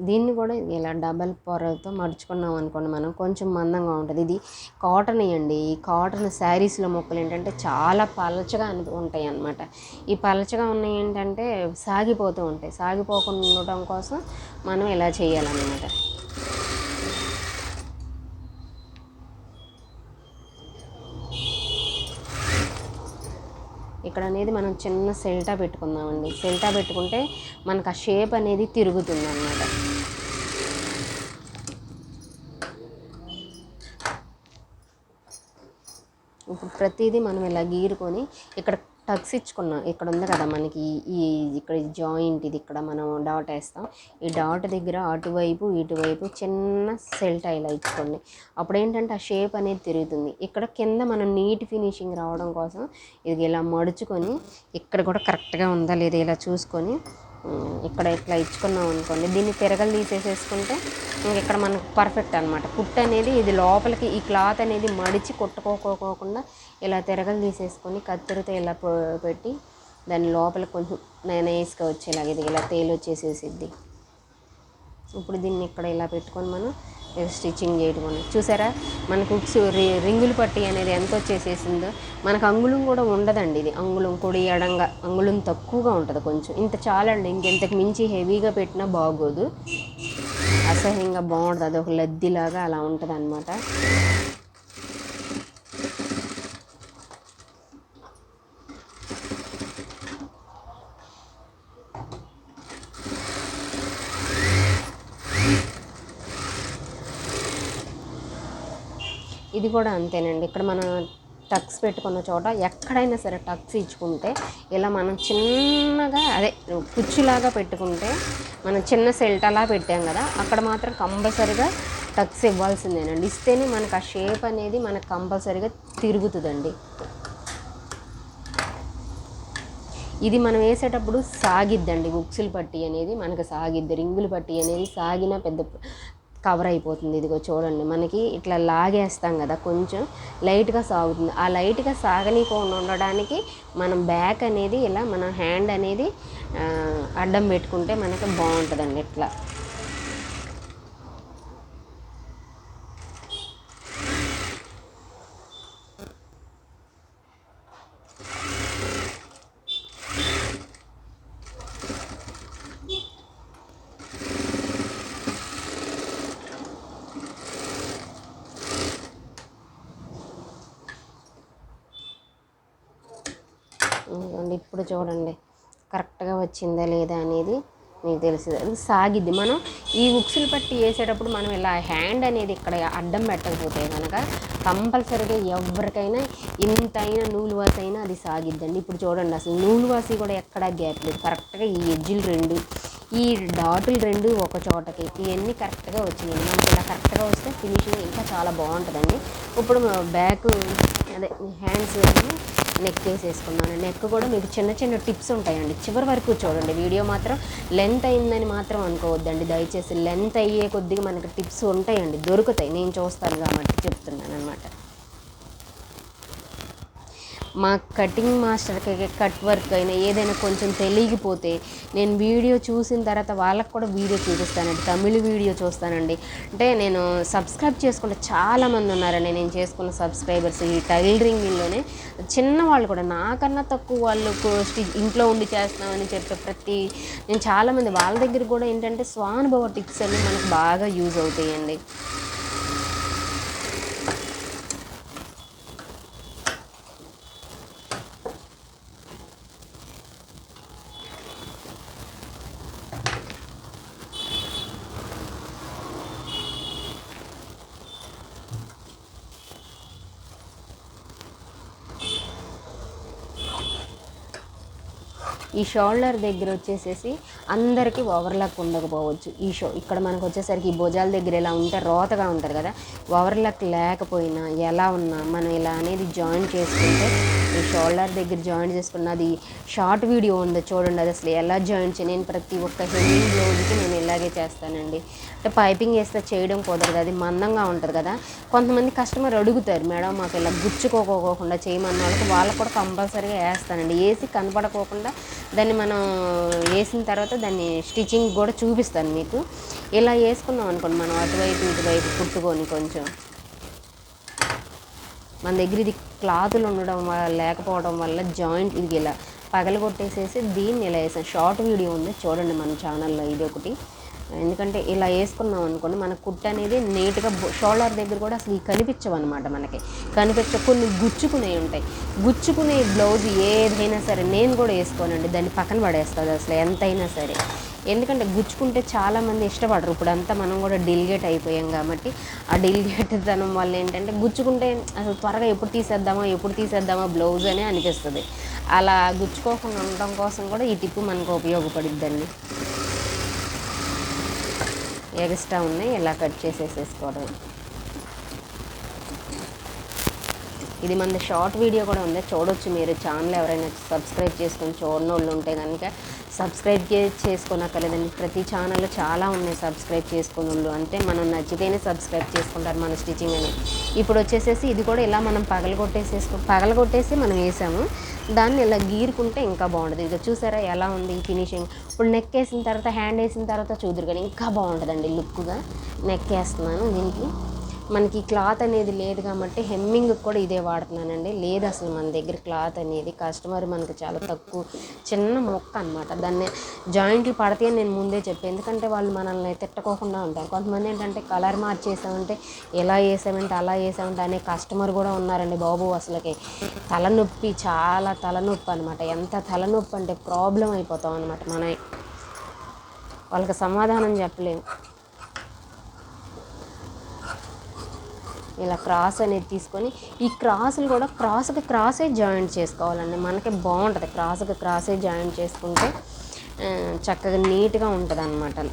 దీన్ని కూడా ఇలా డబల్ పొరతో మడుచుకున్నాం అనుకోండి, మనం కొంచెం మందంగా ఉంటుంది. ఇది కాటన్ అండి. ఈ కాటన్ శారీస్లో మొక్కలు ఏంటంటే చాలా పలచగా ఉంటాయి అన్నమాట. ఈ పలచగా ఉన్నాయి ఏంటంటే సాగిపోతూ ఉంటాయి. సాగిపోకుండా ఉండటం కోసం మనం ఇలా చేయాలన్నమాట. ఇక్కడ అనేది మనం చిన్న సెల్టా పెట్టుకుందామండి. సెల్టా పెట్టుకుంటే మనకు ఆ షేప్ అనేది తిరుగుతుంది అన్నమాట. ఇప్పుడు ప్రతిదీ మనం ఇలా గీరుకొని ఇక్కడ టక్స్ ఇచ్చుకున్నాం. ఇక్కడ ఉంది కదా మనకి ఇక్కడ జాయింట్, ఇది ఇక్కడ మనం డాట్ వేస్తాం. ఈ డాట్ దగ్గర అటువైపు ఇటువైపు చిన్న సెల్టా ఇలా ఇచ్చుకోండి. అప్పుడు ఏంటంటే ఆ షేప్ అనేది తిరుగుతుంది. ఇక్కడ కింద మనం నీట్ ఫినిషింగ్ రావడం కోసం ఇది ఇలా మడుచుకొని, ఇక్కడ కూడా కరెక్ట్గా ఉందా లేదా ఇలా చూసుకొని ఇక్కడ ఇట్లా ఇచ్చుకున్నాం అనుకోండి, దీన్ని తిరగలు తీసేసుకుంటే ఇక్కడ మనకు పర్ఫెక్ట్ అనమాట. కుట్టు అనేది ఇది లోపలికి ఈ క్లాత్ అనేది మడిచి కొట్టుకోకోకుండా ఇలా తిరగలు తీసేసుకొని కత్తిరితో ఇలా పెట్టి దాని లోపలికి కొంచెం నైస్గా వచ్చేలాగా ఇది ఇలా తేలి వచ్చేసేసిద్ది. ఇప్పుడు దీన్ని ఇక్కడ ఇలా పెట్టుకొని మనం స్టిచ్చింగ్ చేయడం. చూసారా మనకు రింగులు పట్టి అనేది ఎంత వచ్చేసేసిందో. మనకు అంగుళం కూడా ఉండదండి. ఇది అంగుళం కొడి ఎడంగా అంగుళం తక్కువగా ఉంటుంది కొంచెం. ఇంత చాలండి, ఇంకెంతకు మించి హెవీగా పెట్టినా బాగోదు, అసహ్యంగా బాగుంటుంది. అది ఒక లద్దిలాగా అలా ఉంటుంది అన్నమాట. ఇది కూడా అంతేనండి. ఇక్కడ మనం టక్స్ పెట్టుకున్న చోట ఎక్కడైనా సరే టక్స్ ఇచ్చుకుంటే ఇలా మనం చిన్నగా కుచ్చులాగా పెట్టుకుంటే, మనం చిన్న సెల్టలా పెట్టాం కదా, అక్కడ మాత్రం కంపల్సరీగా టక్స్ ఇవ్వాల్సిందేనండి. ఇస్తేనే మనకు ఆ షేప్ అనేది మనకు కంపల్సరీగా తిరుగుతుందండి. ఇది మనం వేసేటప్పుడు సాగిద్దండి. ఉక్సులు పట్టి అనేది మనకు సాగిద్ది. రింగులు పట్టి అనేది సాగిన పెద్ద కవర్ అయిపోతుంది. ఇదిగో చూడండి, మనకి ఇట్లా లాగేస్తాం కదా, కొంచెం లైట్గా సాగుతుంది. ఆ లైట్గా సాగనీకుండా ఉండడానికి మనం బ్యాక్ అనేది ఇలా మన హ్యాండ్ అనేది అడ్డం పెట్టుకుంటే మనకి బాగుంటుందండి. ఇట్లా ఇప్పుడు చూడండి కరెక్ట్గా వచ్చిందా లేదా అనేది మీకు తెలుస్తుంది. అది సాగిద్ది. మనం ఈ ఉక్సులు పట్టి వేసేటప్పుడు మనం ఇలా హ్యాండ్ అనేది ఇక్కడ అడ్డం పెట్టకపోతే కనుక కంపల్సరీగా ఎవరికైనా ఇంతైనా నూలు వాసి అయినా అది సాగిద్దండి. ఇప్పుడు చూడండి, అసలు నూలు వాసి కూడా ఎక్కడా గ్యాప్ లేదు. కరెక్ట్గా ఈ ఎడ్జిలు 2, ఈ డాటులు 2 ఒక చోటకి, ఇవన్నీ కరెక్ట్గా వచ్చినాయి. మనకి ఇలా కరెక్ట్గా వస్తే ఫినిషింగ్ ఇంకా చాలా బాగుంటుందండి. ఇప్పుడు బ్యాక్ హ్యాండ్స్ నెక్ వేసేసుకున్నాను. నెక్ కూడా మీకు చిన్న చిన్న టిప్స్ ఉంటాయండి, చివరి వరకు చూడండి. వీడియో మాత్రం లెంత్ అయిందని మాత్రం అనుకోవద్దండి దయచేసి. లెంత్ అయ్యే కొద్దిగా మనకి టిప్స్ ఉంటాయండి, దొరుకుతాయి. నేను చూస్తాను కాబట్టి చెప్తున్నాను అనమాట. మా కటింగ్ మాస్టర్కి కట్ వర్క్ అయినా ఏదైనా కొంచెం తెలియకపోతే నేను వీడియో చూసిన తర్వాత వాళ్ళకు కూడా వీడియో చూపిస్తానండి, తమిళ వీడియో చూస్తానండి. అంటే నేను సబ్స్క్రైబ్ చేసుకుంటే చాలామంది ఉన్నారండి నేను చేసుకున్న సబ్స్క్రైబర్స్ ఈ టైలరింగ్లోనే. చిన్నవాళ్ళు కూడా నాకన్నా తక్కువ వాళ్ళు ఇంట్లో ఉండి చేస్తామని చెప్పే నేను చాలామంది వాళ్ళ దగ్గర కూడా ఏంటంటే స్వానుభవ టిప్స్ అన్నీ మనకు బాగా యూజ్ అవుతాయండి. ఈ షోల్డర్ దగ్గర వచ్చేసేసి అందరికీ ఓవర్లాక్ ఉండకపోవచ్చు. ఇక్కడ మనకు వచ్చేసరికి ఈ భుజాల దగ్గర ఇలా ఉంటే రోతగా ఉంటుంది కదా, ఓవర్లాక్ లేకపోయినా ఎలా ఉన్నా మనం ఇలా అనేది జాయిన్ చేసుకుంటే, ఈ షోల్డర్ దగ్గర జాయిన్ చేసుకున్నది షార్ట్ వీడియో ఉంది చూడండి, అది అసలు ఎలా జాయిన్ నేను ప్రతి ఒక్క హెమ్మింగ్ బ్లౌజ్కి నేను ఇలాగే చేస్తానండి. అంటే పైపింగ్ వేస్తే చేయడం కుదరదు, అది మందంగా ఉంటుంది కదా. కొంతమంది కస్టమర్ అడుగుతారు, మేడం మాకు ఇలా గుచ్చుకోకోకుండా చేయమన్న వాళ్ళకి కూడా కంపల్సరీగా వేస్తానండి. వేసి కనపడకోకుండా దాన్ని మనం వేసిన తర్వాత దాన్ని స్టిచ్చింగ్ కూడా చూపిస్తాను మీకు. ఇలా వేసుకున్నాం అనుకోండి మనం అటువైపు ఇటువైపు కుట్టుకొని కొంచెం మన దగ్గర ఇది క్లాతులు ఉండడం లేకపోవడం వల్ల జాయింట్ ఇది ఇలా పగలగొట్టేసేసి దీన్ని ఇలా వేసాను. షార్ట్ వీడియో ఉంది చూడండి మన ఛానల్లో, ఇది ఒకటి. ఎందుకంటే ఇలా వేసుకున్నాం అనుకోండి మన కుట్టు అనేది నీట్గా షోల్డర్ దగ్గర కూడా అసలు కనిపించవు అనమాట. మనకి కొన్ని గుచ్చుకునేవి ఉంటాయి. గుచ్చుకునే బ్లౌజ్ ఏదైనా సరే నేను కూడా వేసుకోనండి, దాన్ని పక్కన పడేస్తుంది అసలు ఎంతైనా సరే. ఎందుకంటే గుచ్చుకుంటే చాలామంది ఇష్టపడరు. ఇప్పుడు అంతా మనం కూడా డిలిగేట్ అయిపోయాం కాబట్టి ఆ డిలిగేట్ తనం వల్ల ఏంటంటే గుచ్చుకుంటే అసలు త్వరగా ఎప్పుడు తీసేద్దామా బ్లౌజ్ అనే అనిపిస్తుంది. అలా గుచ్చుకోకుండా ఉండడం కోసం కూడా ఈ టిప్పు మనకు ఉపయోగపడుద్దండి. ఎక్స్ట్రా ఉన్నాయి ఇలా కట్ చేసేసుకోవడం. ఇది మన షార్ట్ వీడియో కూడా ఉంది, చూడొచ్చు మీరు. ఛానల్ ఎవరైనా సబ్స్క్రైబ్ చేసుకొని చూడని వాళ్ళు ఉంటే కనుక సబ్స్క్రైబ్ చేసుకోనక్కర్లేదండి. ప్రతి ఛానల్లో చాలా ఉన్నాయి సబ్స్క్రైబ్ చేసుకుని వాళ్ళు, అంటే మనం నచ్చితేనే సబ్స్క్రైబ్ చేసుకుంటారు మన స్టిచ్చింగ్ అని. ఇప్పుడు వచ్చేసేసి ఇది కూడా ఇలా మనం పగలగొట్టేసి మనం వేసాము, దాన్ని ఇలా గీరుకుంటే ఇంకా బాగుంటుంది. ఇక చూసారా ఎలా ఉంది ఈ ఫినిషింగ్. ఇప్పుడు నెక్ వేసిన తర్వాత హ్యాండ్ వేసిన తర్వాత చూదురు కానీ ఇంకా బాగుంటుందండి లుక్గా. నెక్ వేస్తున్నాను, దీనికి మనకి క్లాత్ అనేది లేదు కాబట్టి హెమ్మింగ్ కూడా ఇదే వాడుతున్నానండి. లేదు అసలు మన దగ్గర క్లాత్ అనేది, కస్టమర్ మనకు చాలా తక్కువ చిన్న మొక్క అనమాట, దాన్ని జాయింట్లు పడితే నేను ముందే చెప్పాను. ఎందుకంటే వాళ్ళు మనల్ని తిట్టుకోకుండా ఉంటారు. కొంతమంది ఏంటంటే కలర్ మార్చేసామంటే ఎలా వేసామంటే అలా వేసామంటే అనే కస్టమర్ కూడా ఉన్నారండి బాబు. అసలుకి తలనొప్పి, చాలా తలనొప్పి అనమాట. ఎంత తలనొప్పి అంటే ప్రాబ్లం అయిపోతాం అనమాట మనం, వాళ్ళకి సమాధానం చెప్పలేము. ఇలా క్రాస్ అనేది తీసుకొని ఈ క్రాసులు కూడా క్రాసే జాయింట్ చేసుకోవాలండి, మనకి బాగుంటుంది. క్రాసే జాయింట్ చేసుకుంటే చక్కగా నీట్గా ఉంటుంది అన్నమాట.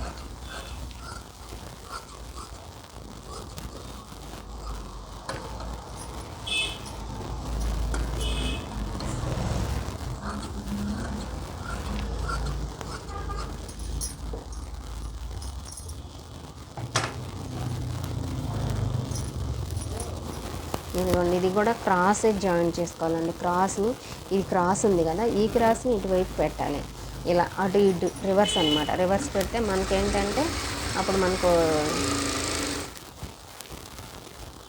ఇదిగోండి, ఇది కూడా క్రాసే జాయిన్ చేసుకోవాలండి. ఇది క్రాస్ ఉంది కదా, ఈ క్రాస్ని ఇటువైపు పెట్టాలి. ఇలా అటు ఇటు రివర్స్ అనమాట. రివర్స్ పెడితే మనకేంటంటే అప్పుడు మనకు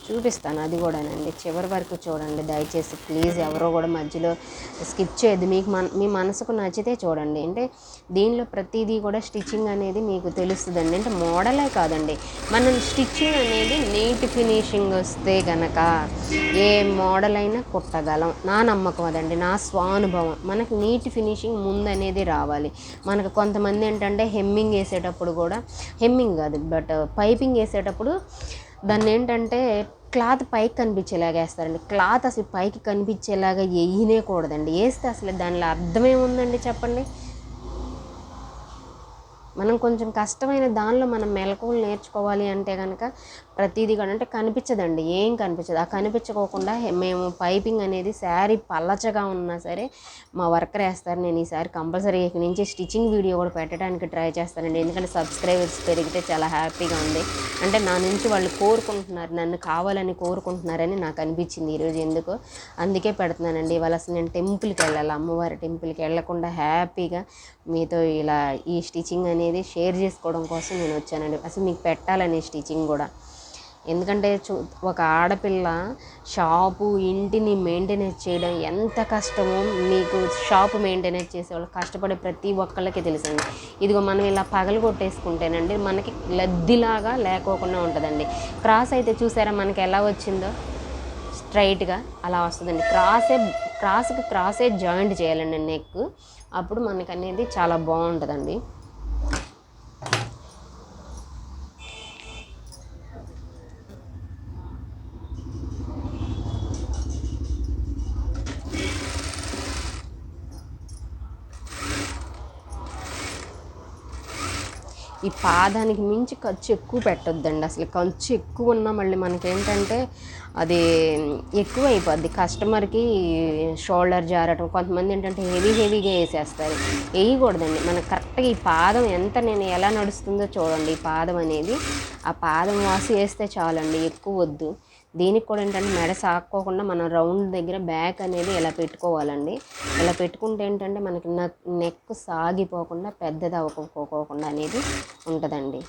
చూపిస్తాను, అది కూడానండి. చివరి వరకు చూడండి దయచేసి ప్లీజ్. ఎవరో కూడా మధ్యలో స్కిప్ చేయద్దు. మీ మనసుకు నచ్చితే చూడండి. అంటే దీనిలో ప్రతిదీ కూడా స్టిచ్చింగ్ అనేది మీకు తెలుస్తుందండి. అంటే మోడలే కాదండి, మనం స్టిచ్చింగ్ అనేది నీట్ ఫినిషింగ్ వస్తే గనక ఏ మోడల్ అయినా కుట్టగలం. నా నమ్మకం అదండి, నా స్వానుభవం. మనకు నీట్ ఫినిషింగ్ ముందు అనేది రావాలి. మనకు కొంతమంది ఏంటంటే హెమ్మింగ్ వేసేటప్పుడు కూడా, హెమ్మింగ్ కాదు బట్ పైపింగ్ వేసేటప్పుడు దాన్ని ఏంటంటే క్లాత్ పైకి కనిపించేలాగా వేస్తారండి. క్లాత్ అసలు పైకి కనిపించేలాగా వేయనేకూడదండి. వేస్తే అసలు దానిలో అర్థమేముందండి చెప్పండి. మనం కొంచెం కష్టమైన దానిలో మనం మెలకువలు నేర్చుకోవాలి అంటే కనుక ప్రతిదీ కూడా అంటే కనిపించదండి, ఏం కనిపించదు. ఆ కనిపించుకోకుండా మేము పైపింగ్ అనేది శారీ పల్లచగా ఉన్నా సరే మా వర్కర్ వేస్తారు. నేను ఈసారి కంపల్సరీ ఇక నుంచి స్టిచ్చింగ్ వీడియో కూడా పెట్టడానికి ట్రై చేస్తానండి. ఎందుకంటే సబ్స్క్రైబర్స్ పెరిగితే చాలా హ్యాపీగా ఉంది. అంటే నా నుంచి వాళ్ళు కోరుకుంటున్నారు, నన్ను కావాలని కోరుకుంటున్నారని నాకు అనిపించింది ఈరోజు ఎందుకో, అందుకే పెడుతున్నానండి. ఇవాళ అసలు నేను టెంపుల్కి వెళ్ళాలి, అమ్మవారి టెంపుల్కి వెళ్ళకుండా హ్యాపీగా మీతో ఇలా ఈ స్టిచ్చింగ్ అనేది షేర్ చేసుకోవడం కోసం నేను వచ్చానండి. అసలు మీకు పెట్టాలని స్టిచ్చింగ్ కూడా, ఎందుకంటే ఒక ఆడపిల్ల షాపు ఇంటిని మెయింటెనెన్స్ చేయడం ఎంత కష్టమో మీకు షాపు మెయింటెనెన్స్ చేసేవాళ్ళు కష్టపడే ప్రతి ఒక్కళ్ళకి తెలుసండి. ఇదిగో మనం ఇలా పగలు కొట్టేసుకుంటేనండి మనకి లద్దిలాగా లేకోకుండా ఉంటుందండి. క్రాస్ అయితే చూసారా మనకి ఎలా వచ్చిందో, స్ట్రైట్గా అలా వస్తుందండి. క్రాస్కి జాయింట్ చేయాలండి నెక్, అప్పుడు మనకు అనేది చాలా బాగుంటుందండి. ఈ పాదానికి మించి ఖర్చు ఎక్కువ పెట్టొద్దండి. అసలు ఖర్చు ఎక్కువ ఉన్నా మళ్ళీ మనకేంటంటే అది ఎక్కువ అయిపోద్ది, కస్టమర్కి షోల్డర్ జారటం. కొంతమంది ఏంటంటే హెవీగా వేసేస్తారు, వేయకూడదండి. మనకు కరెక్ట్గా ఈ పాదం ఎంత నేను ఎలా నడుస్తుందో చూడండి. ఈ పాదం అనేది ఆ పాదం వాసి వేస్తే చాలండి, ఎక్కువ వద్దు. దీనికి కూడా ఏంటంటే మెడ సాక్కోకుండా మనం రౌండ్ దగ్గర బ్యాక్ అనేది ఇలా పెట్టుకోవాలండి. ఇలా పెట్టుకుంటే ఏంటంటే మనకి నెక్ సాగిపోకుండా పెద్దది అవ్వకపోకుండా అనేది ఉంటుందండి.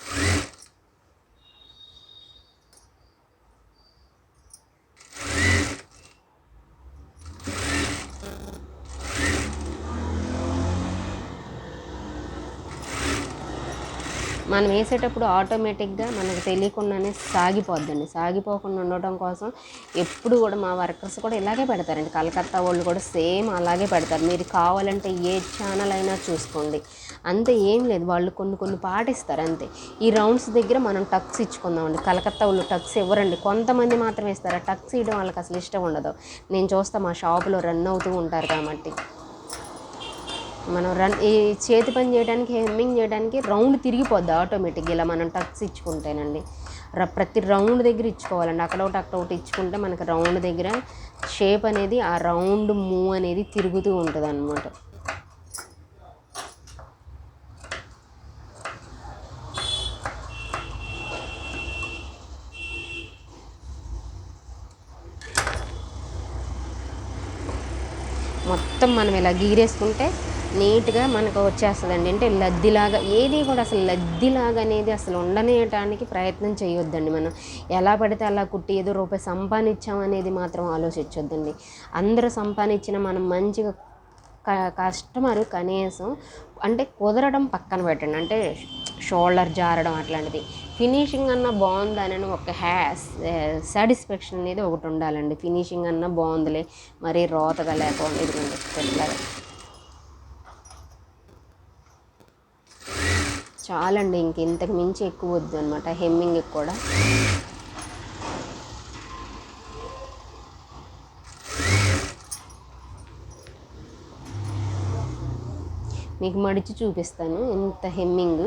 మనం వేసేటప్పుడు ఆటోమేటిక్గా మనకు తెలియకుండానే సాగిపోద్దండి. సాగిపోకుండా ఉండటం కోసం ఎప్పుడు కూడా మా వర్కర్స్ కూడా ఇలాగే పెడతారండి. కలకత్తా వాళ్ళు కూడా సేమ్ అలాగే పెడతారు. మీరు కావాలంటే ఏ ఛానల్ అయినా చూసుకోండి, అంతే. ఏం లేదు, వాళ్ళు కొన్ని పాటిస్తారు అంతే. ఈ రౌండ్స్ దగ్గర మనం టక్స్ ఇచ్చుకుందామండి. కలకత్తా వాళ్ళు టక్స్ ఇవ్వరండి, కొంతమంది మాత్రమే ఇస్తారు. ఆ టక్స్ ఇవ్వడం వాళ్ళకి అసలు ఇష్టం ఉండదు. నేను చూస్తా, మా షాపులో రన్ అవుతూ ఉంటారు కాబట్టి. మనం ఈ చేతి పని చేయడానికి, హెమ్మింగ్ చేయడానికి రౌండ్ తిరిగిపోద్ది ఆటోమేటిక్గా ఇలా మనం టక్స్ ఇచ్చుకుంటేనండి. ప్రతి రౌండ్ దగ్గర ఇచ్చుకోవాలండి. అక్కడొకటి ఇచ్చుకుంటే మనకి రౌండ్ దగ్గర షేప్ అనేది, ఆ రౌండ్ మూవ్ అనేది తిరుగుతూ ఉంటుంది అన్నమాట. మొత్తం మనం ఇలా గీరేసుకుంటే నీట్గా మనకు వచ్చేస్తుందండి. అంటే లద్దిలాగా ఏది కూడా అసలు లద్దిలాగా అనేది అసలు ఉండనేయటానికి ప్రయత్నం చేయొద్దండి. మనం ఎలా పడితే అలా కుట్టి ఏదో రూపాయి సంపాదించామనేది మాత్రం ఆలోచించొద్దండి. అందరూ సంపాదించిన మనం మంచిగా కస్టమరు కనీసం అంటే కుదరడం పక్కన పెట్టండి, అంటే షోల్డర్ జారడం అట్లాంటిది, ఫినిషింగ్ అన్న బాగుందని ఒక సాటిస్ఫాక్షన్ అనేది ఒకటి ఉండాలండి. ఫినిషింగ్ అన్న బాగుందిలే, మరీ రోతగా లేకుండా ఇదిగోండి ఎట్లాగా చాలండి. ఇంతకు మించి ఎక్కువ వద్దు అనమాట హెమ్మింగ్ కూడా. మీకు మడిచి చూపిస్తాను ఎంత హెమ్మింగ్.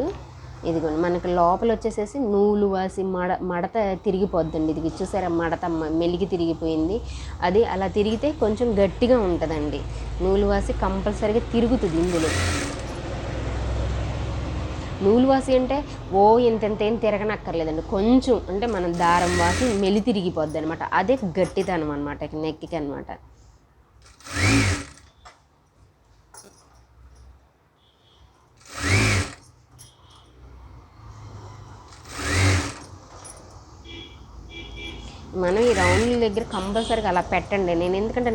ఇదిగోండి మనకి లోపల వచ్చేసేసి నూలు వాసి మడత తిరిగిపోద్దండి. ఇది చూసారా, మడత మెలిగి తిరిగిపోయింది. అది అలా తిరిగితే కొంచెం గట్టిగా ఉంటుందండి. నూలు వాసి కంపల్సరీగా తిరుగుతుంది ఇందులో. నూలు వాసి అంటే ఏం తిరగనక్కర్లేదండి, కొంచెం అంటే మనం దారం వాసి మెలి తిరిగిపోద్ది అనమాట. అదే గట్టితనం అనమాట నెక్కి అనమాట. మనం ఈ రౌండ్ల దగ్గర కంపల్సరీగా అలా పెట్టండి. నేను ఎందుకంటే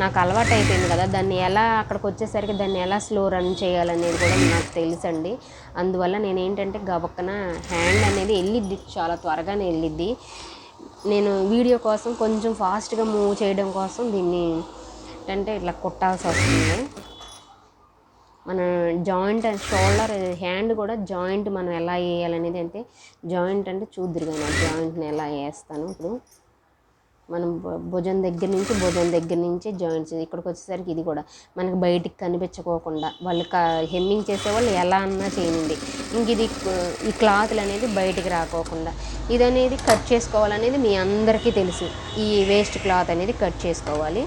నాకు అలవాటు అయిపోయింది కదా, దాన్ని ఎలా అక్కడికి వచ్చేసరికి దాన్ని ఎలా స్లో రన్ చేయాలనేది కూడా నాకు తెలుసండి. అందువల్ల నేను ఏంటంటే గబక్కన హ్యాండ్ అనేది వెళ్ళిద్ది, చాలా త్వరగానే వెళ్ళిద్ది. నేను వీడియో కోసం కొంచెం ఫాస్ట్గా మూవ్ చేయడం కోసం దీన్ని అంటే ఇట్లా కుట్టాల్సి వస్తుంది. మన జాయింట్ షోల్డర్ హ్యాండ్ కూడా జాయింట్ మనం ఎలా వేయాలనేది, అంటే జాయింట్ అంటే చూద్దురు కానీ జాయింట్ని ఎలా వేస్తాను ఇప్పుడు. మనం భుజం దగ్గర నుంచి జాయింట్స్ ఇక్కడికి వచ్చేసరికి ఇది కూడా మనకి బయటికి కనిపించుకోకుండా వాళ్ళు హెమ్మింగ్ చేసేవాళ్ళు ఎలా అన్నా చేయండి. ఇంక ఇది ఈ క్లాత్లు అనేది బయటికి రాకోకుండా ఇది అనేది కట్ చేసుకోవాలనేది మీ అందరికీ తెలుసు. ఈ వేస్ట్ క్లాత్ అనేది కట్ చేసుకోవాలి.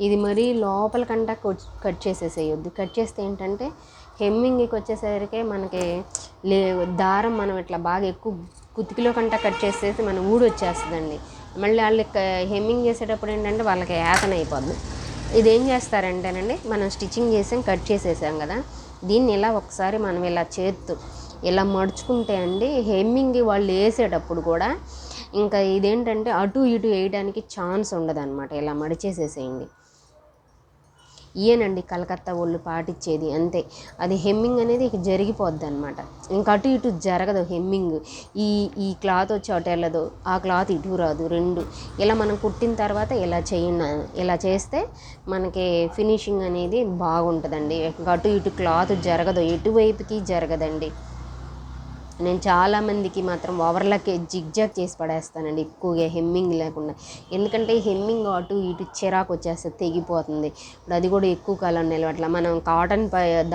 ఇది మరీ లోపలికంటా కట్ చేసేసేయొద్దు. కట్ చేస్తే ఏంటంటే హెమ్మింగ్కి వచ్చేసరికి మనకి దారం మనం ఇట్లా బాగా ఎక్కువ కుతికిలో కంటా కట్ చేసేసి మన ఊడి వచ్చేస్తుందండి. మళ్ళీ వాళ్ళు హెమ్మింగ్ చేసేటప్పుడు ఏంటంటే వాళ్ళకి యాతన అయిపోద్ది. ఇదేం చేస్తారంటేనండి, మనం స్టిచ్చింగ్ చేసాం, కట్ చేసేసాం కదా, దీన్ని ఇలా ఒకసారి మనం ఇలా చేత్తు ఇలా మడుచుకుంటే అండి హెమ్మింగ్ వాళ్ళు వేసేటప్పుడు కూడా ఇంకా ఇదేంటంటే అటు ఇటు వేయడానికి ఛాన్స్ ఉండదన్నమాట. ఇలా మడిచేసేసేయండి. ఇయేనండి కలకత్తా వాళ్ళు పాటించేది, అంతే. అది హెమ్మింగ్ అనేది ఇక జరిగిపోద్ది అనమాట. ఇంకా అటు ఇటు జరగదు హెమ్మింగ్. ఈ క్లాత్ వచ్చి అటు వెళ్ళదు, ఆ క్లాత్ ఇటు రాదు, రెండు ఇలా మనం కుట్టిన తర్వాత ఇలా చేయండి. ఇలా చేస్తే మనకి ఫినిషింగ్ అనేది బాగుంటుందండి. ఇంకా అటు ఇటు క్లాత్ జరగదు, ఎటువైపుకి జరగదండి. నేను చాలామందికి మాత్రం ఓవర్లాక్ జిగ్జాగ్ చేసి పడేస్తానండి, ఎక్కువగా హెమ్మింగ్ లేకుండా. ఎందుకంటే హెమ్మింగ్ అటు ఇటు చిరాకు వచ్చేస్తుంది, తెగిపోతుంది. ఇప్పుడు అది కూడా ఎక్కువ కాలం నిలవట్లా. మనం కాటన్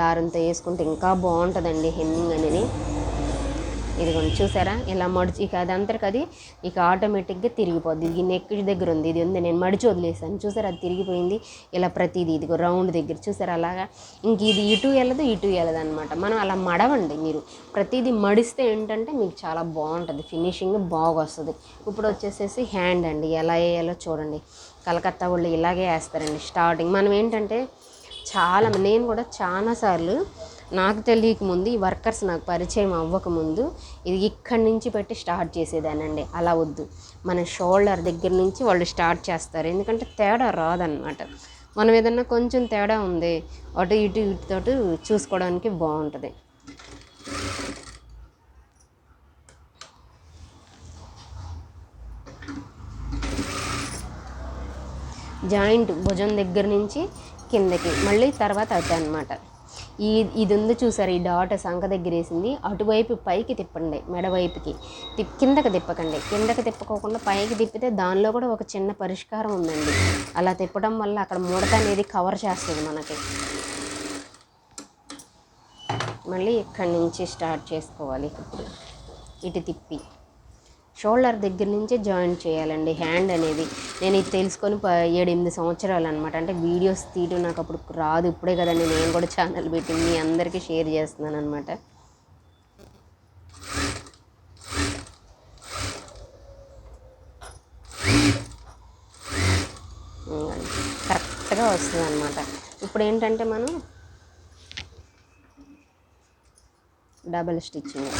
దారంతో వేసుకుంటే ఇంకా బాగుంటుందండి హెమ్మింగ్ అనేది. ఇదిగోండి చూసారా, ఇలా మడిచి ఇక అదంతరికి అది ఇక ఆటోమేటిక్గా తిరిగిపోద్ది. ఇది నెక్ దగ్గర ఉంది, ఇది ఉంది, నేను మడిచి వదిలేసాను చూసారా, అది తిరిగిపోయింది. ఇలా ప్రతిదీ ఇదిగో రౌండ్ దగ్గర చూసారా అలాగా. ఇంక ఇది ఇటు వెళ్ళదు అనమాట. మనం అలా మడవండి. మీరు ప్రతిదీ మడిస్తే ఏంటంటే మీకు చాలా బాగుంటుంది, ఫినిషింగ్ బాగా వస్తుంది. ఇప్పుడు వచ్చేసేసి హ్యాండ్ అండి, ఎలా వేయాలో చూడండి. కలకత్తా వాళ్ళు ఇలాగే వేస్తారండి స్టార్టింగ్. మనం ఏంటంటే నేను కూడా చాలాసార్లు నాకు తెలియకముందు, ఈ వర్కర్స్ నాకు పరిచయం అవ్వకముందు ఇది ఇక్కడి నుంచి పెట్టి స్టార్ట్ చేసేదానండి. అలా వద్దు, మన షోల్డర్ దగ్గర నుంచి వాళ్ళు స్టార్ట్ చేస్తారు. ఎందుకంటే తేడా రాదనమాట. మనం ఏదన్నా కొంచెం తేడా ఉంది అటు ఇటుతో చూసుకోవడానికి బాగుంటుంది. జాయింట్ భుజం దగ్గర నుంచి కిందకి మళ్ళీ తర్వాత అటు అనమాట. ఇది ఉంది చూసారు, ఈ డాట్ సంఖ దగ్గర వేసింది, అటువైపు పైకి తిప్పండి, మెడవైపుకి కిందకి తిప్పకండి. కిందకి తిప్పకోకుండా పైకి తిప్పితే దానిలో కూడా ఒక చిన్న పరిష్కారం ఉందండి. అలా తిప్పడం వల్ల అక్కడ ముడత అనేది కవర్ చేస్తుంది మనకి. మళ్ళీ ఇక్కడి నుంచి స్టార్ట్ చేసుకోవాలి. ఇప్పుడు ఇటు తిప్పి షోల్డర్ దగ్గర నుంచే జాయింట్ చేయాలండి హ్యాండ్ అనేది. నేను ఇది తెలుసుకొని 7-8 సంవత్సరాలు అనమాట. అంటే వీడియోస్ తీయడం నాకు అప్పుడు రాదు, ఇప్పుడే కదండి నేను కూడా ఛానల్ పెట్టి మీ అందరికీ షేర్ చేస్తున్నాను అనమాట. కరెక్ట్గా వస్తుంది అనమాట. ఇప్పుడు ఏంటంటే మనం డబల్ స్టిచ్చింగ్.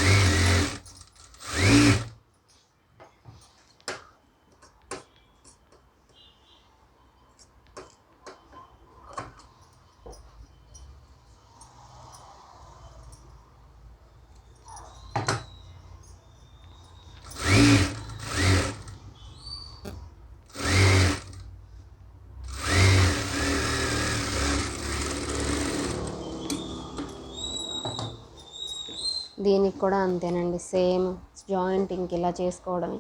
దీనికి కూడా అంతేనండి, సేమ్ జాయింటింగ్ ఇలా చేసుకోవడమే.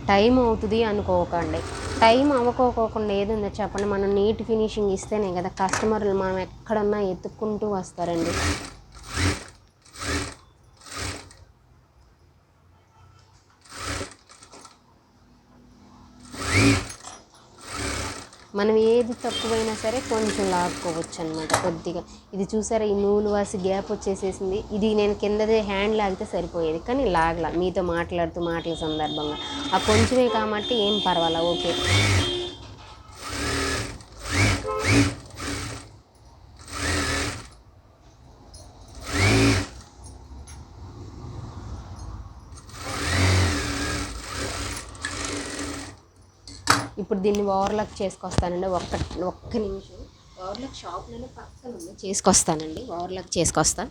టైం అవుతుంది అనుకోకండి. టైం అవ్వకోకుండా ఏదుందో చెప్పండి, మనం నీట్ ఫినిషింగ్ ఇస్తేనే కదా కస్టమర్లు మనం ఎక్కడన్నా ఎత్తుక్కుంటూ వస్తారండి. మనం ఏది తక్కువైనా సరే కొంచెం లాక్కోవచ్చు అనమాట కొద్దిగా. ఇది చూసారా, ఈ నూలు వాసి గ్యాప్ వచ్చేసేసింది. ఇది నేను కిందదే హ్యాండ్ లాగితే సరిపోయేది, కానీ లాగలా. మీతో మాట్లాడుతూ మాటల సందర్భంగా ఆ కొంచెమే కాబట్టి ఏం పర్వాలా, ఓకే. ఇప్పుడు దీన్ని ఓవర్లాక్ చేసుకొస్తానండి. ఒక్క నిమిషం. ఓవర్లాక్ షాప్లోనే పక్కన ఉంది, చేసుకొస్తానండి. ఓవర్లాక్ చేసుకొస్తా.